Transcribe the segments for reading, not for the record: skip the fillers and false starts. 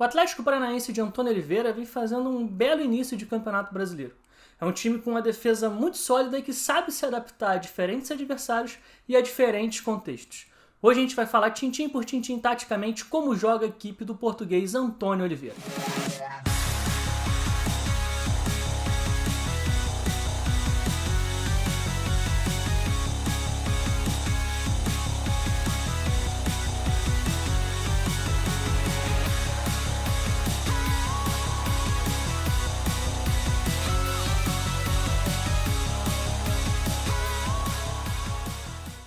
O Atlético Paranaense de Antônio Oliveira vem fazendo um belo início de campeonato brasileiro. É um time com uma defesa muito sólida e que sabe se adaptar a diferentes adversários e a diferentes contextos. Hoje a gente vai falar tintim por tintim taticamente como joga a equipe do português Antônio Oliveira.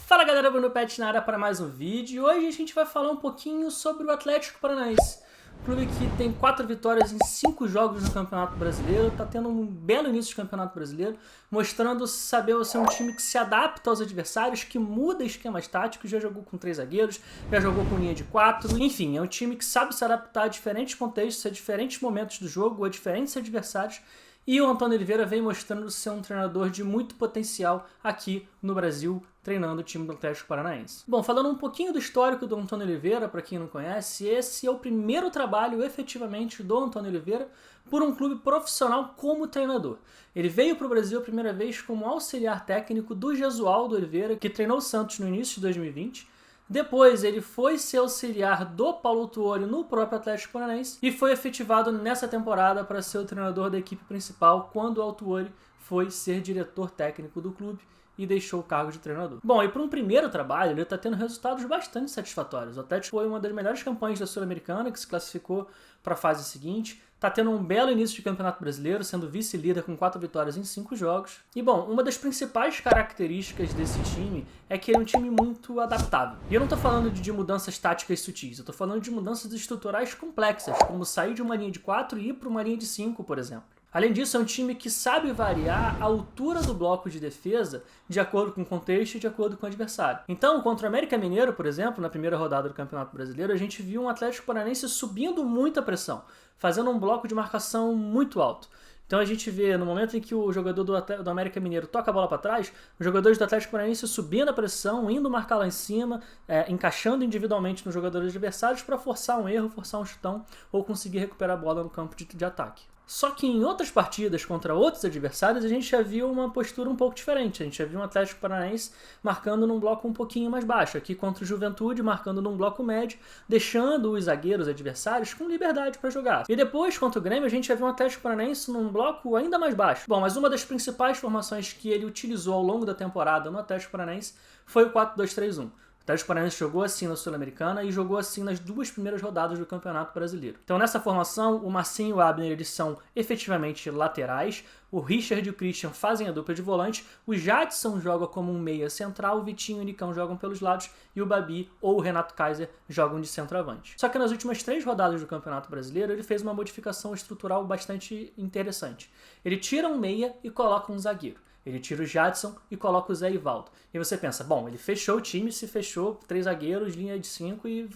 Fala galera, Bruno Pet na área para mais um vídeo e hoje a gente vai falar um pouquinho sobre o Atlético Paranaense. Um clube que tem 4 vitórias em 5 jogos no Campeonato Brasileiro, está tendo um belo início de Campeonato Brasileiro, mostrando saber ser um time que se adapta aos adversários, que muda esquemas táticos, já jogou com 3 zagueiros, já jogou com linha de 4, enfim, é um time que sabe se adaptar a diferentes contextos, a diferentes momentos do jogo, a diferentes adversários. E o Antônio Oliveira vem mostrando ser um treinador de muito potencial aqui no Brasil, treinando o time do Atlético Paranaense. Bom, falando um pouquinho do histórico do Antônio Oliveira, para quem não conhece, esse é o primeiro trabalho efetivamente do Antônio Oliveira por um clube profissional como treinador. Ele veio para o Brasil a primeira vez como auxiliar técnico do Jesualdo Oliveira, que treinou o Santos no início de 2020. Depois ele foi ser auxiliar do Paulo Tuori no próprio Atlético Paranaense e foi efetivado nessa temporada para ser o treinador da equipe principal quando o Tuori foi ser diretor técnico do clube e deixou o cargo de treinador. Bom, e para um primeiro trabalho ele está tendo resultados bastante satisfatórios. O Atlético foi uma das melhores campanhas da Sul-Americana, que se classificou para a fase seguinte. Está tendo um belo início de campeonato brasileiro, sendo vice-líder com 4 vitórias em 5 jogos. E bom, uma das principais características desse time é que ele é um time muito adaptável. E eu não estou falando de mudanças táticas sutis, eu estou falando de mudanças estruturais complexas, como sair de uma linha de 4 e ir para uma linha de 5, por exemplo. Além disso, é um time que sabe variar a altura do bloco de defesa de acordo com o contexto e de acordo com o adversário. Então, contra o América Mineiro, por exemplo, na primeira rodada do Campeonato Brasileiro, a gente viu um Atlético Paranaense subindo muita pressão, fazendo um bloco de marcação muito alto. Então a gente vê, no momento em que o jogador do América Mineiro toca a bola para trás, os jogadores do Atlético Paranaense subindo a pressão, indo marcar lá em cima, encaixando individualmente nos jogadores adversários para forçar um erro, forçar um chutão ou conseguir recuperar a bola no campo de ataque. Só que em outras partidas contra outros adversários a gente já viu uma postura um pouco diferente. A gente já viu um Atlético Paranaense marcando num bloco um pouquinho mais baixo. Aqui contra o Juventude marcando num bloco médio, deixando os zagueiros adversários com liberdade para jogar. E depois contra o Grêmio a gente já viu um Atlético Paranaense num bloco ainda mais baixo. Bom, mas uma das principais formações que ele utilizou ao longo da temporada no Atlético Paranaense foi o 4-2-3-1. O Atlético Paranaense jogou assim na Sul-Americana e jogou assim nas 2 primeiras rodadas do Campeonato Brasileiro. Então nessa formação, o Marcinho e o Abner eles são efetivamente laterais, o Richard e o Christian fazem a dupla de volante, o Jadson joga como um meia central, o Vitinho e o Nicão jogam pelos lados e o Babi ou o Renato Kaiser jogam de centroavante. Só que nas últimas 3 rodadas do Campeonato Brasileiro ele fez uma modificação estrutural bastante interessante. Ele tira um meia e coloca um zagueiro. Ele tira o Jadson e coloca o Zé Ivaldo. E você pensa, bom, ele fechou o time, se fechou 3 zagueiros, linha de 5 e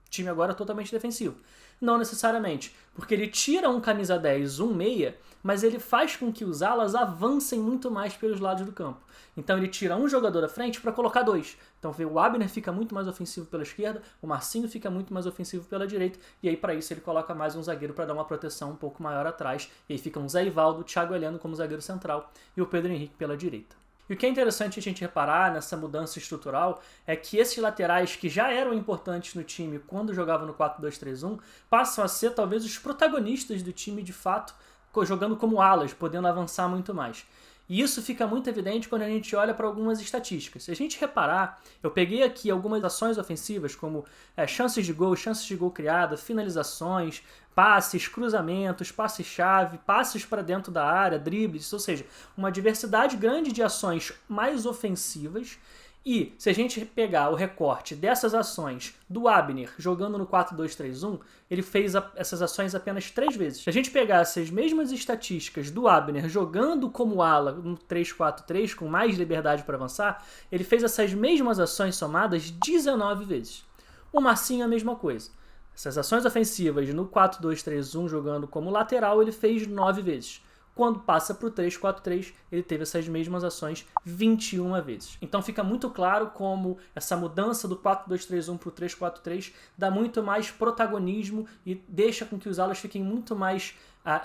time agora totalmente defensivo. Não necessariamente, porque ele tira um camisa 10, um meia, mas ele faz com que os alas avancem muito mais pelos lados do campo. Então ele tira um jogador à frente para colocar 2. Então o Abner fica muito mais ofensivo pela esquerda, o Marcinho fica muito mais ofensivo pela direita, e aí para isso ele coloca mais um zagueiro para dar uma proteção um pouco maior atrás, e aí ficam o Zé Ivaldo, o Thiago Heleno como zagueiro central e o Pedro Henrique pela direita. E o que é interessante a gente reparar nessa mudança estrutural é que esses laterais que já eram importantes no time quando jogavam no 4-2-3-1 passam a ser talvez os protagonistas do time de fato, jogando como alas, podendo avançar muito mais. E isso fica muito evidente quando a gente olha para algumas estatísticas. Se a gente reparar, eu peguei aqui algumas ações ofensivas, como chances de gol criadas, finalizações, passes, cruzamentos, passes-chave, passes para dentro da área, dribles, ou seja, uma diversidade grande de ações mais ofensivas. E se a gente pegar o recorte dessas ações do Abner jogando no 4-2-3-1, ele fez essas ações apenas 3 vezes. Se a gente pegar essas mesmas estatísticas do Abner jogando como ala no 3-4-3 com mais liberdade para avançar, ele fez essas mesmas ações somadas 19 vezes. O Marcinho a mesma coisa. Essas ações ofensivas no 4-2-3-1 jogando como lateral ele fez 9 vezes. quando passa para o 3-4-3, ele teve essas mesmas ações 21 vezes. Então fica muito claro como essa mudança do 4-2-3-1 para o 3-4-3 dá muito mais protagonismo e deixa com que os alas fiquem muito mais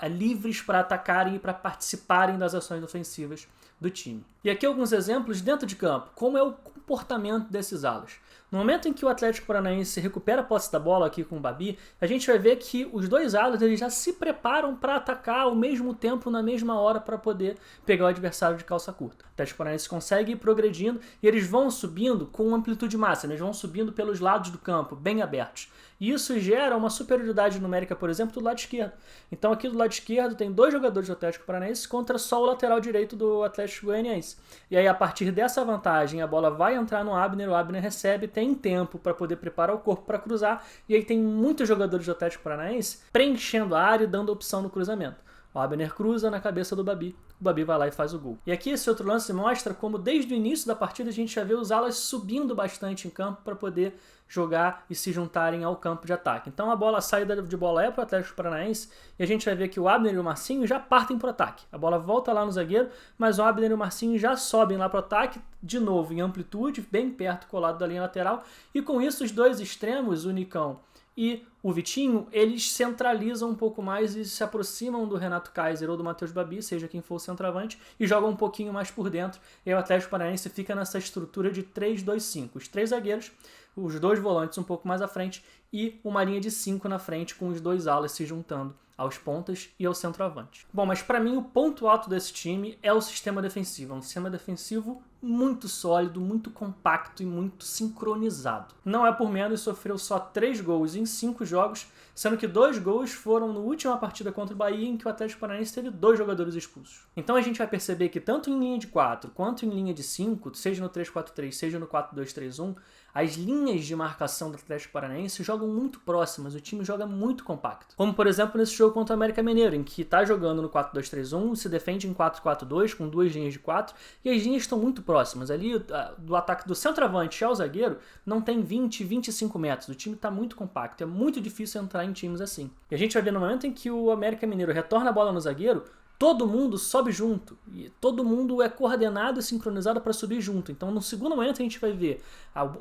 livres para atacarem e para participarem das ações ofensivas do time. E aqui alguns exemplos dentro de campo, como é o comportamento desses alas. No momento em que o Atlético Paranaense recupera a posse da bola aqui com o Babi, a gente vai ver que os dois alas eles já se preparam para atacar ao mesmo tempo, na mesma hora, para poder pegar o adversário de calça curta. O Atlético Paranaense consegue ir progredindo e eles vão subindo com amplitude máxima, eles vão subindo pelos lados do campo, bem abertos. E isso gera uma superioridade numérica, por exemplo, do lado esquerdo. Então aqui do lado esquerdo tem dois jogadores do Atlético Paranaense contra só o lateral direito do Atlético Goianiense. E aí a partir dessa vantagem a bola vai entrar no Abner, o Abner recebe, tem tempo para poder preparar o corpo para cruzar, e aí tem muitos jogadores do Atlético Paranaense preenchendo a área e dando a opção no cruzamento. O Abner cruza na cabeça do Babi, o Babi vai lá e faz o gol. E aqui esse outro lance mostra como desde o início da partida a gente já vê os alas subindo bastante em campo para poder jogar e se juntarem ao campo de ataque. Então a saída de bola é para o Atlético Paranaense e a gente vai ver que o Abner e o Marcinho já partem para o ataque. A bola volta lá no zagueiro, mas o Abner e o Marcinho já sobem lá para o ataque, de novo em amplitude, bem perto, colado da linha lateral, e com isso os dois extremos, o Nicão e o Vitinho, eles centralizam um pouco mais e se aproximam do Renato Kaiser ou do Matheus Babi, seja quem for o centroavante, e jogam um pouquinho mais por dentro. E aí o Atlético Paranaense fica nessa estrutura de 3-2-5. Os três zagueiros, os dois volantes um pouco mais à frente e uma linha de 5 na frente com os dois alas se juntando aos pontas e ao centroavante. Bom, mas para mim o ponto alto desse time é o sistema defensivo. É um sistema defensivo muito sólido, muito compacto e muito sincronizado. Não é por menos, sofreu só 3 gols em 5 jogos, sendo que 2 gols foram na última partida contra o Bahia, em que o Atlético Paranaense teve 2 jogadores expulsos. Então a gente vai perceber que tanto em linha de 4 quanto em linha de 5, seja no 3-4-3, seja no 4-2-3-1, as linhas de marcação do Atlético Paranaense jogam muito próximas, o time joga muito compacto. Como, por exemplo, nesse jogo contra o América Mineiro, em que está jogando no 4-2-3-1, se defende em 4-4-2, com 2 linhas de 4, e as linhas estão muito próximas. Ali, do ataque do centroavante ao zagueiro, não tem 20, 25 metros. O time está muito compacto, é muito difícil entrar em times assim. E a gente vai ver no momento em que o América Mineiro retorna a bola no zagueiro, todo mundo sobe junto, e todo mundo é coordenado e sincronizado para subir junto. Então no segundo momento a gente vai ver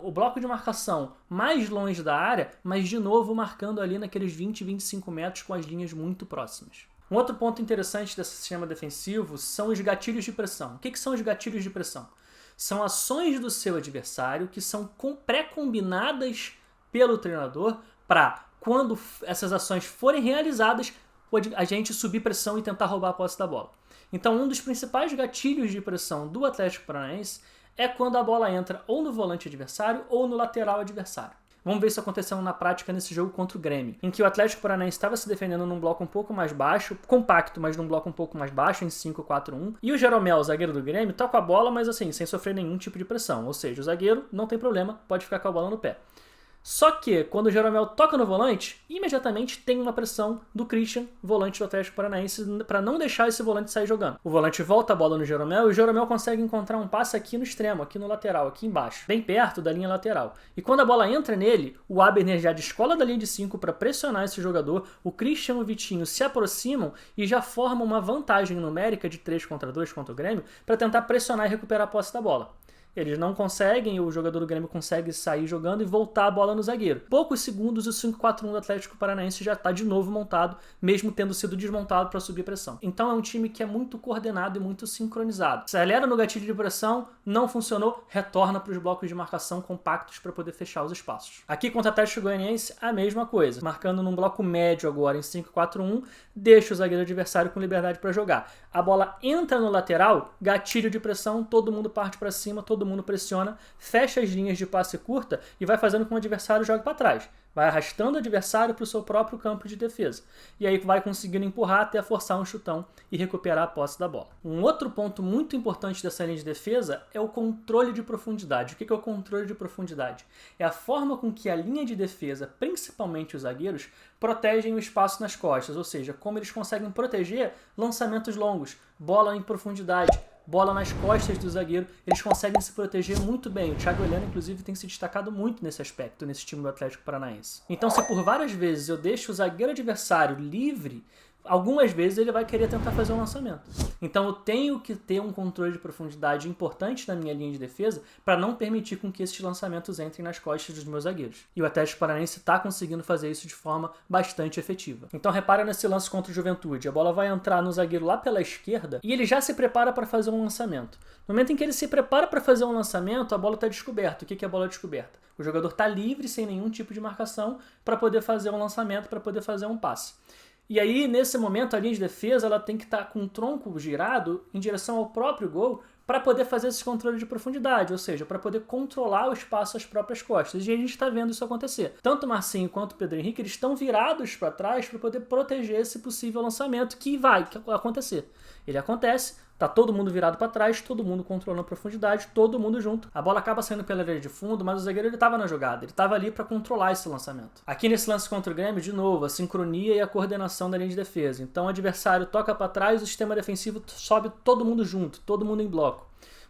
o bloco de marcação mais longe da área, mas de novo marcando ali naqueles 20, 25 metros com as linhas muito próximas. Um outro ponto interessante desse sistema defensivo são os gatilhos de pressão. O que são os gatilhos de pressão? São ações do seu adversário que são pré-combinadas pelo treinador para, quando essas ações forem realizadas, a gente subir pressão e tentar roubar a posse da bola. Então um dos principais gatilhos de pressão do Atlético Paranaense é quando a bola entra ou no volante adversário ou no lateral adversário. Vamos ver isso acontecendo na prática nesse jogo contra o Grêmio, em que o Atlético Paranaense estava se defendendo num bloco um pouco mais baixo, compacto, mas num bloco um pouco mais baixo, em 5-4-1, e o Jeromel, o zagueiro do Grêmio, tá com a bola, mas assim, sem sofrer nenhum tipo de pressão, ou seja, o zagueiro não tem problema, pode ficar com a bola no pé. Só que, quando o Jeromel toca no volante, imediatamente tem uma pressão do Christian, volante do Atlético Paranaense, para não deixar esse volante sair jogando. O volante volta a bola no Jeromel e o Jeromel consegue encontrar um passe aqui no extremo, aqui no lateral, aqui embaixo, bem perto da linha lateral. E quando a bola entra nele, o Abner já descola da linha de 5 para pressionar esse jogador, o Christian e o Vitinho se aproximam e já formam uma vantagem numérica de 3-2 contra o Grêmio para tentar pressionar e recuperar a posse da bola. Eles não conseguem, o jogador do Grêmio consegue sair jogando e voltar a bola no zagueiro. Poucos segundos, o 5-4-1 do Atlético Paranaense já está de novo montado, mesmo tendo sido desmontado para subir pressão. Então é um time que é muito coordenado e muito sincronizado. Acelera no gatilho de pressão, não funcionou, retorna para os blocos de marcação compactos para poder fechar os espaços. Aqui contra o Atlético Goianiense, a mesma coisa. Marcando num bloco médio agora em 5-4-1, deixa o zagueiro adversário com liberdade para jogar. A bola entra no lateral, gatilho de pressão, todo mundo parte para cima, todo mundo pressiona, fecha as linhas de passe curta e vai fazendo com que o adversário jogue para trás. Vai arrastando o adversário para o seu próprio campo de defesa. E aí vai conseguindo empurrar até forçar um chutão e recuperar a posse da bola. Um outro ponto muito importante dessa linha de defesa é o controle de profundidade. O que é o controle de profundidade? É a forma com que a linha de defesa, principalmente os zagueiros, protegem o espaço nas costas, ou seja, como eles conseguem proteger lançamentos longos, bola em profundidade, bola nas costas do zagueiro, eles conseguem se proteger muito bem. O Thiago Heleno, inclusive, tem se destacado muito nesse aspecto, nesse time do Atlético Paranaense. Então, se por várias vezes eu deixo o zagueiro adversário livre, algumas vezes ele vai querer tentar fazer um lançamento. Então eu tenho que ter um controle de profundidade importante na minha linha de defesa para não permitir com que esses lançamentos entrem nas costas dos meus zagueiros. E o Atlético Paranaense está conseguindo fazer isso de forma bastante efetiva. Então repara nesse lance contra o Juventude. A bola vai entrar no zagueiro lá pela esquerda e ele já se prepara para fazer um lançamento. No momento em que ele se prepara para fazer um lançamento, a bola está descoberta. O que é a bola descoberta? O jogador está livre, sem nenhum tipo de marcação, para poder fazer um lançamento, para poder fazer um passe. E aí, nesse momento, a linha de defesa ela tem que estar com o tronco girado em direção ao próprio gol para poder fazer esse controle de profundidade, ou seja, para poder controlar o espaço às próprias costas. E a gente está vendo isso acontecer. Tanto o Marcinho quanto o Pedro Henrique eles estão virados para trás para poder proteger esse possível lançamento que vai acontecer. Ele acontece, tá todo mundo virado para trás, todo mundo controlando a profundidade, todo mundo junto. A bola acaba saindo pela linha de fundo, mas o zagueiro ele estava na jogada, ele estava ali para controlar esse lançamento. Aqui nesse lance contra o Grêmio, de novo, a sincronia e a coordenação da linha de defesa. Então o adversário toca para trás, o sistema defensivo sobe todo mundo junto, todo mundo em bloco.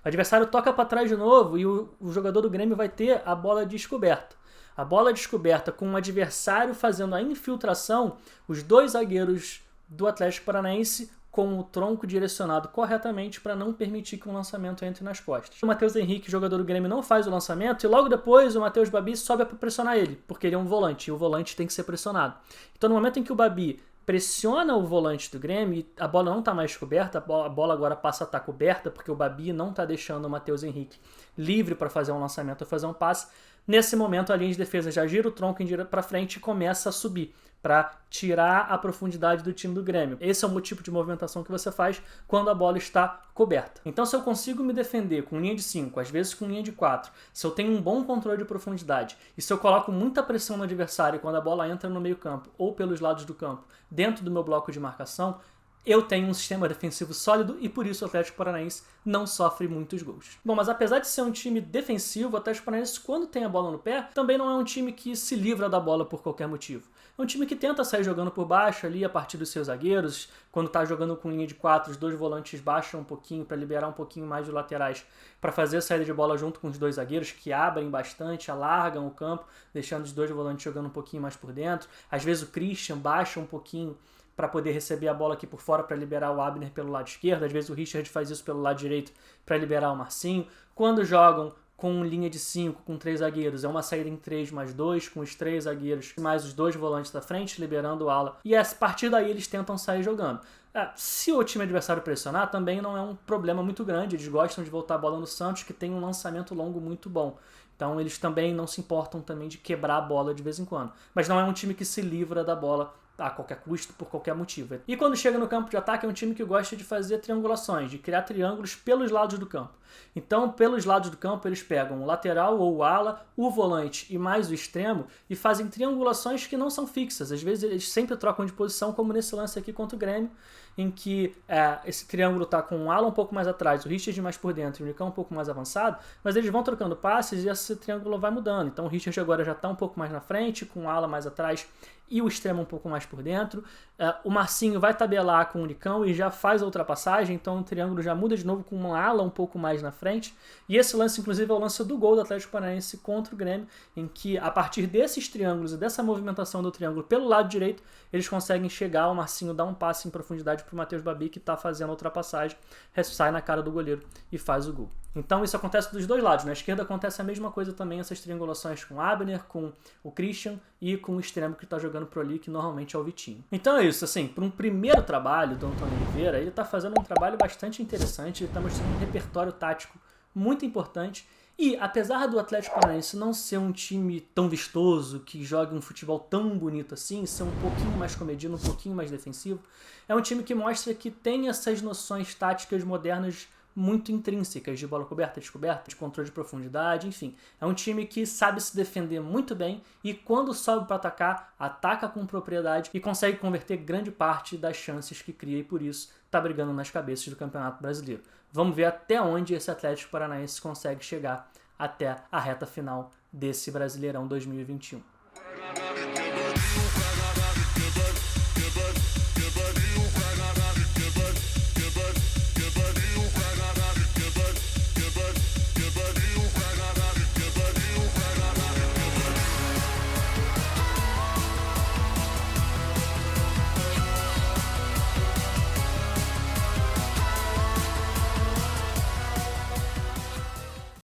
O adversário toca para trás de novo e o jogador do Grêmio vai ter a bola descoberta. A bola descoberta com o adversário fazendo a infiltração, os dois zagueiros do Atlético Paranaense com o tronco direcionado corretamente para não permitir que um lançamento entre nas costas. O Matheus Henrique, jogador do Grêmio, não faz o lançamento e logo depois o Matheus Babi sobe para pressionar ele, porque ele é um volante e o volante tem que ser pressionado. Então no momento em que o Babi pressiona o volante do Grêmio, a bola não está mais coberta, a bola agora passa a estar coberta, porque o Babi não está deixando o Matheus Henrique livre para fazer um lançamento ou fazer um passe. Nesse momento a linha de defesa já gira o tronco para frente e começa a subir, para tirar a profundidade do time do Grêmio. Esse é o tipo de movimentação que você faz quando a bola está coberta. Então se eu consigo me defender com linha de 5, às vezes com linha de 4, se eu tenho um bom controle de profundidade e se eu coloco muita pressão no adversário quando a bola entra no meio campo ou pelos lados do campo, dentro do meu bloco de marcação, eu tenho um sistema defensivo sólido e por isso o Atlético Paranaense não sofre muitos gols. Bom, mas apesar de ser um time defensivo, o Atlético Paranaense, quando tem a bola no pé, também não é um time que se livra da bola por qualquer motivo. É um time que tenta sair jogando por baixo ali a partir dos seus zagueiros. Quando está jogando com linha de 4, os dois volantes baixam um pouquinho para liberar um pouquinho mais de laterais para fazer a saída de bola junto com os dois zagueiros, que abrem bastante, alargam o campo, deixando os dois volantes jogando um pouquinho mais por dentro. Às vezes o Christian baixa um pouquinho para poder receber a bola aqui por fora para liberar o Abner pelo lado esquerdo. Às vezes o Richard faz isso pelo lado direito para liberar o Marcinho. Quando jogam com linha de 5, com 3 zagueiros, é uma saída em 3+2, com os 3 zagueiros mais os 2 volantes da frente, liberando o ala. E a partir daí eles tentam sair jogando. Se o time adversário pressionar, também não é um problema muito grande. Eles gostam de voltar a bola no Santos, que tem um lançamento longo muito bom. Então eles também não se importam também de quebrar a bola de vez em quando. Mas não é um time que se livra da bola a qualquer custo, por qualquer motivo. E quando chega no campo de ataque, é um time que gosta de fazer triangulações, de criar triângulos pelos lados do campo. Então, pelos lados do campo, eles pegam o lateral ou o ala, o volante e mais o extremo e fazem triangulações que não são fixas. Às vezes eles sempre trocam de posição, como nesse lance aqui contra o Grêmio, em que esse triângulo está com o ala um pouco mais atrás, o Richard mais por dentro e o Nicão um pouco mais avançado, mas eles vão trocando passes e esse triângulo vai mudando. Então o Richard agora já está um pouco mais na frente, com o ala mais atrás e o extremo um pouco mais por dentro. O Marcinho vai tabelar com o Nicão e já faz a ultrapassagem, então o triângulo já muda de novo com uma ala um pouco mais na frente. E esse lance, inclusive, é o lance do gol do Atlético Paranaense contra o Grêmio, em que, a partir desses triângulos e dessa movimentação do triângulo pelo lado direito, eles conseguem chegar, o Marcinho dá um passe em profundidade para o Matheus Babi, que está fazendo a ultrapassagem, sai na cara do goleiro e faz o gol. Então isso acontece dos dois lados. Na esquerda acontece a mesma coisa também, essas triangulações com o Abner, com o Christian e com o extremo que está jogando pro ali, que normalmente é o Vitinho. Então é isso, assim, para um primeiro trabalho do Antônio Oliveira, ele está fazendo um trabalho bastante interessante, ele está mostrando um repertório tático muito importante. E, apesar do Atlético Paranaense não ser um time tão vistoso, que joga um futebol tão bonito assim, ser um pouquinho mais comedido, um pouquinho mais defensivo, é um time que mostra que tem essas noções táticas modernas muito intrínsecas, de bola coberta, descoberta, de controle de profundidade, enfim. É um time que sabe se defender muito bem e quando sobe para atacar, ataca com propriedade e consegue converter grande parte das chances que cria e por isso está brigando nas cabeças do Campeonato Brasileiro. Vamos ver até onde esse Atlético Paranaense consegue chegar até a reta final desse Brasileirão 2021.